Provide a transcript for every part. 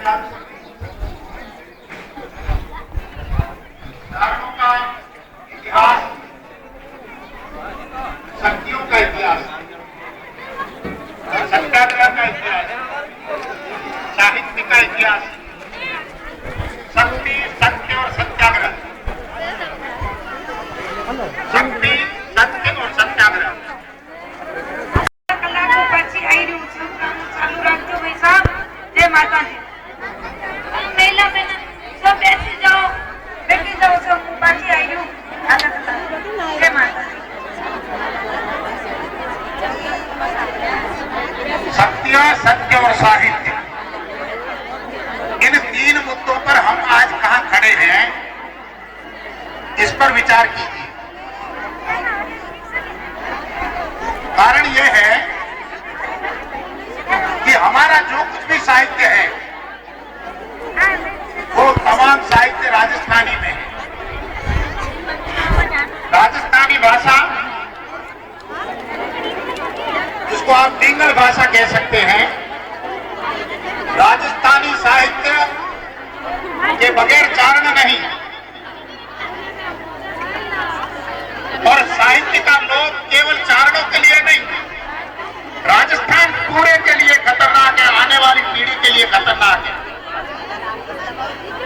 धर्मों का इतिहास, शक्तियों का इतिहास, सत्याग्रह का इतिहास, साहित्य का इतिहास, शक्ति, सत्य और सत्याग्रह, शक्ति, सत्य और सत्याग्रह। चालू रखो भाई साहब। जय माता दी। महिला बहन सब बैठ जाओ, बैठ जाओ, सब पाची आई हूँ। जय माता दी। सत्य, सत्य और साहित्य, इन तीन मुद्दों पर हम आज कहां खड़े हैं, इस पर विचार कीजिए। कारण यह है कि हमारा जो कुछ भी साहित्य है वो तमाम साहित्य राजस्थानी में है। राजस्थानी भाषा, जिसको आप डिंगल भाषा कह सकते हैं, राजस्थानी साहित्य के बगैर चारण नहीं। और साहित्य का लोभ केवल चारणों के लिए नहीं, राजस्थान पूरे के लिए खतरनाक है, आने वाली पीढ़ी के लिए खतरनाक है।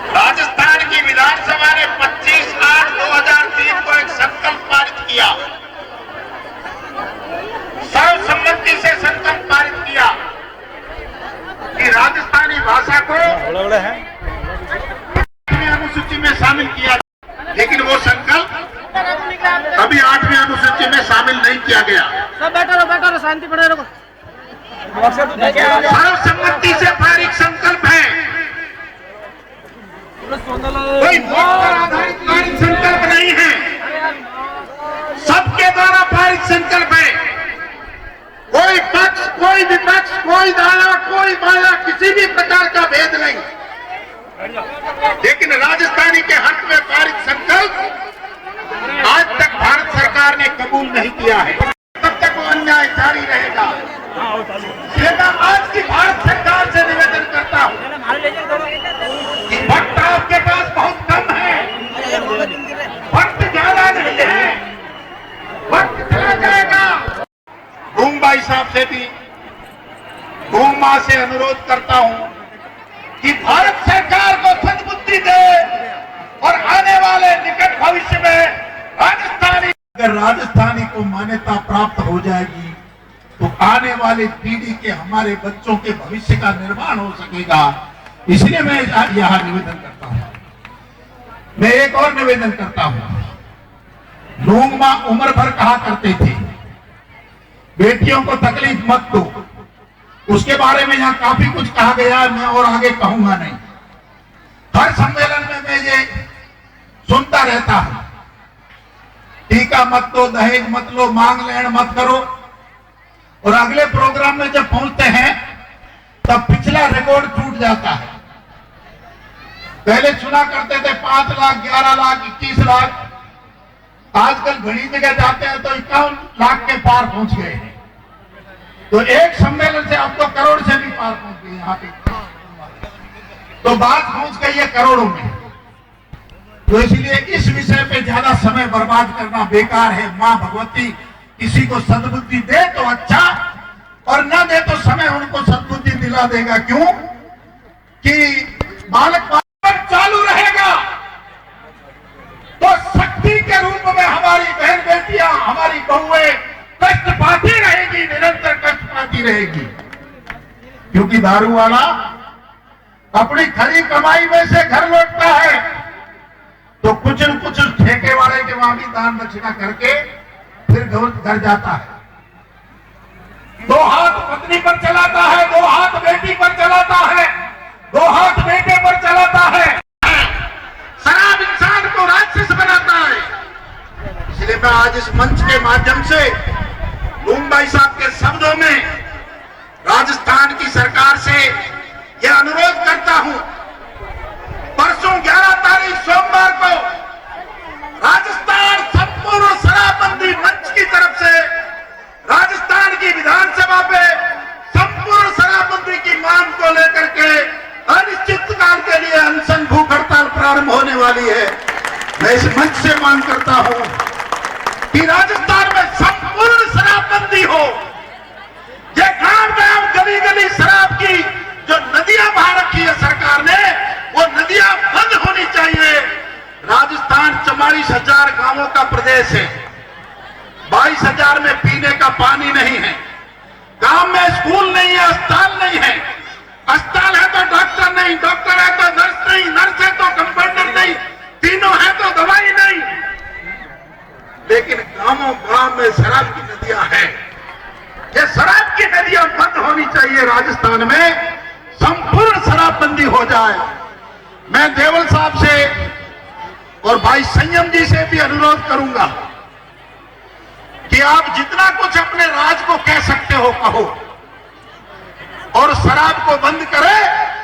राजस्थान की विधानसभा ने 25/8/2003 को एक संकल्प पारित किया, सर्वसम्मति से संकल्प पारित किया कि राजस्थानी भाषा को 8वीं अनुसूची में शामिल किया। लेकिन वो संकल्प अभी 8वीं अनुसूची में शामिल नहीं किया गया। सब बैठो शांति बने रहो। सर्वसम्मति से पारित संकल्प है, कोई वोट पर आधारित पारित संकल्प नहीं है, सबके द्वारा पारित संकल्प है। कोई पक्ष, कोई विपक्ष, कोई दाया, कोई बाया, किसी भी प्रकार का भेद नहीं। लेकिन राजस्थानी के हक में पारित संकल्प आज तक भारत सरकार ने कबूल नहीं किया है। तब तक वो अन्याय जारी रहेगा। मैं आज की भारत सरकार से निवेदन करता हूं कि वक्त आपके पास बहुत कम है, वक्त ज्यादा नहीं है, वक्त चला जाएगा। भूम भाई साहब से भी, भूम मां से अनुरोध करता हूं कि भारत सरकार को सद्बुद्धि दे और आने वाले निकट भविष्य में अगर राजस्थानी को मान्यता प्राप्त हो जाएगी तो आने वाली पीढ़ी के, हमारे बच्चों के भविष्य का निर्माण हो सकेगा। इसलिए मैं यहां निवेदन करता हूं। मैं एक और निवेदन करता हूं। लोग मां उम्र भर कहा करते थे बेटियों को तकलीफ मत दो, उसके बारे में यहां काफी कुछ कहा गया, मैं और आगे कहूंगा नहीं। हर सम्मेलन में मैं ये सुनता रहता हूं, टीका मत दो, दहेज मत लो, मांग लेन मत करो। और अगले प्रोग्राम में जब पहुंचते हैं तब पिछला रिकॉर्ड टूट जाता है। पहले सुना करते थे 5 लाख, 11 लाख, 21 लाख, आजकल घनी जगह जाते हैं तो 51 लाख के पार पहुंच गए हैं। तो एक सम्मेलन से अब तो करोड़ से भी पार पहुंच गए यहाँ पे, तो बात पहुंच गई है करोड़ों में। तो इसलिए इस विषय पे ज्यादा समय बर्बाद करना बेकार है। मां भगवती किसी को सद्बुद्धि दे तो अच्छा, और न दे तो समय उनको सद्बुद्धि दिला देगा। क्यों कि बालक चालू रहेगा तो शक्ति के रूप में हमारी बहन बेटियां, हमारी बहुएं कष्ट पाती रहेगी, निरंतर कष्ट पाती रहेगी। क्योंकि दारू वाला अपनी खरी कमाई में से घर लौटता है तो कुछ न कुछ ठेके वाले के वहां भी दान दक्षिणा करके फिर घर जाता है। 2 हाथ पत्नी पर चलाता है, 2 हाथ बेटी पर चलाता है, 2 हाथ बेटे पर चलाता है। शराब इंसान को राक्षस बनाता है। इसलिए मैं आज इस मंच के माध्यम से भूम भाई साहब के शब्दों में राजस्थान की सरकार से यह अनुरोध करता हूं, परसों 11 तारीख सोमवार को राजस्थान संपूर्ण शराबबंदी मंच की तरफ से राजस्थान की विधानसभा पे संपूर्ण शराबबंदी की मांग को लेकर के अनिश्चित मैं इस मंच से मांग करता हूं कि राजस्थान में संपूर्ण शराबबंदी हो। ये गांव गांव गली गली शराब की जो नदियां बहा रखी है सरकार ने, वो नदियां बंद होनी चाहिए। राजस्थान 44,000 गांवों का प्रदेश है। 22,000 में पीने का पानी नहीं है। गांव में स्कूल नहीं है, अस्पताल नहीं है। अस्पताल है तो डॉक्टर नहीं, डॉक्टर है तो नर्स नहीं, नर्स है तो कंपाउंडर नहीं, तीनों है तो दवाई नहीं। लेकिन गांवों गांव में शराब की नदियां हैं। ये शराब की नदियां बंद होनी चाहिए। राजस्थान में संपूर्ण शराबबंदी हो जाए। मैं देवल साहब से और भाई संयम जी से भी अनुरोध करूंगा कि आप जितना कुछ अपने राज को कह सकते हो कहो, और शराब को बंद करें।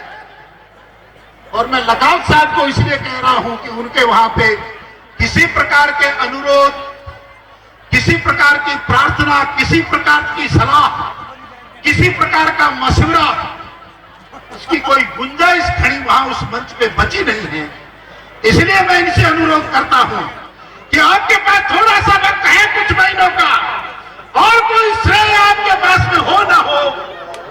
और मैं लखावत साहब को इसलिए कह रहा हूं कि उनके वहां पे किसी प्रकार के अनुरोध, किसी प्रकार की प्रार्थना, किसी प्रकार की सलाह, किसी प्रकार का मशवरा, उसकी कोई गुंजाइश खड़ी वहां उस मंच पे बची नहीं है। इसलिए मैं इनसे अनुरोध करता हूं कि आपके पास थोड़ा सा वक्त है, कुछ महीनों का, और कोई श्रेय आपके पास में हो ना हो,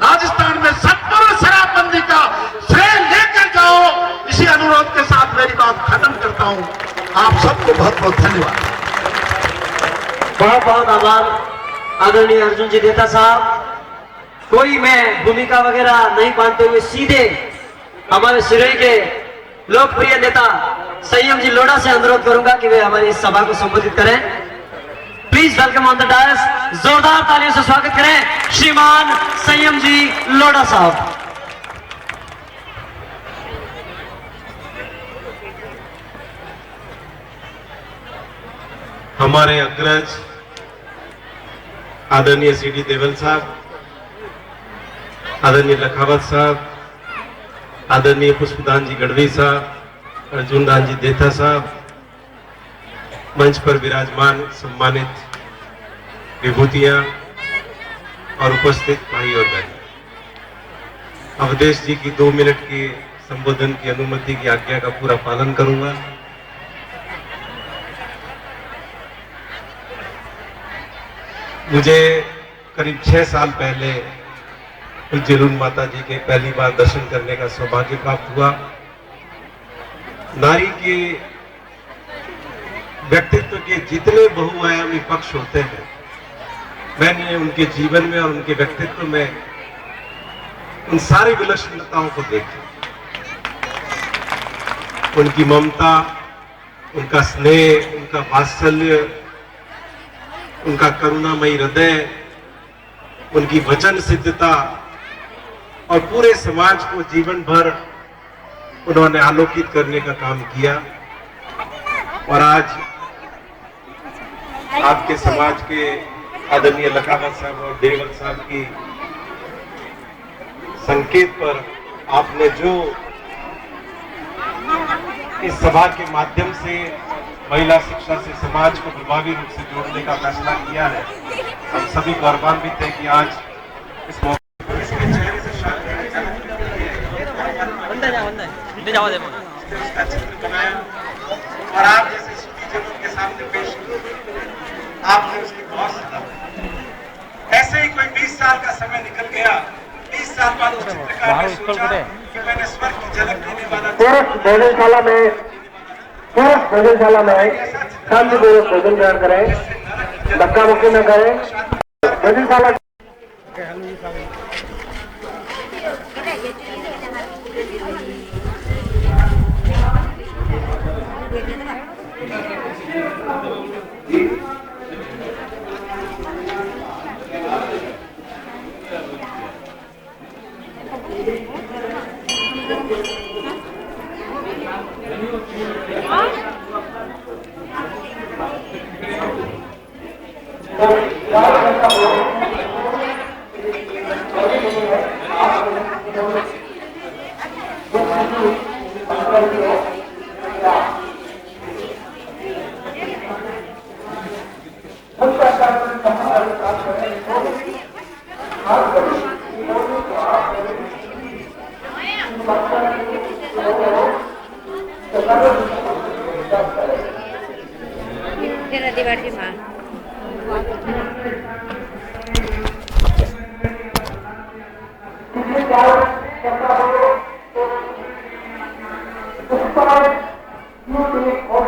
राजस्थान में संपूर्ण शराबबंदी का श्रेय लेकर जाओ। इसी अनुरोध के साथ मेरी बात खत्म करता हूं। आप सबको बहुत बहुत धन्यवाद। बहुत बहुत आभार आदरणीय अर्जुन जी देता साहब। कोई मैं भूमिका वगैरह नहीं मानते हुए सीधे हमारे सिरोही के लोकप्रिय नेता संयम जी लोढ़ा से अनुरोध करूंगा कि वे हमारी इस सभा को संबोधित करें। Please welcome on the dais. जोरदार तालियों से स्वागत करें श्रीमान संयम जी लोढ़ा साहब। हमारे अग्रज आदरणीय सीडी देवल साहब, आदरणीय लखावत साहब, आदरणीय पुष्पदान जी गढ़वी साहब, अर्जुन दान जी देथा साहब, मंच पर विराजमान सम्मानित विभूतियां और उपस्थित भाई और बहन, अवधेश जी की 2 मिनट की संबोधन की अनुमति की आज्ञा का पूरा पालन करूंगा। मुझे करीब 6 साल पहले जलून माता जी के पहली बार दर्शन करने का सौभाग्य प्राप्त हुआ। नारी के व्यक्तित्व के जितने बहुआयामी पक्ष होते हैं, मैंने उनके जीवन में और उनके व्यक्तित्व में उन सारी विलक्षणताओं को देखा। उनकी ममता, उनका स्नेह, उनका वात्सल्य, उनका करुणामयी हृदय, उनकी वचन सिद्धता और पूरे समाज को जीवन भर उन्होंने आलोकित करने का काम किया। और आज आपके समाज के आदरणीय लखावत साहब और देवल साहब की संकेत पर आपने जो इस सभा के माध्यम से महिला शिक्षा से समाज को प्रभावी रूप से जोड़ने का फैसला किया है, हम सभी गौरवान्वित हैं कि आज इस मौके पर इसके चेहरे से उसका चित्र बनाया और आप जैसे सुधीजनों के सामने पेश किया। आपने उसकी बहुत सराहना। ऐसे ही कोई 20 साल का समय निकल गया। 20 साल बाद उस चित्रकार ने सोचा कि मैंने स्वर्ग की झलक देने वाला भोजनशाला में शांतिपूर्वक भोजन ग्रहण करें, धक्का मुक्की न करें। भोजनशाला तेरा दिवाड़ी माँ Usted,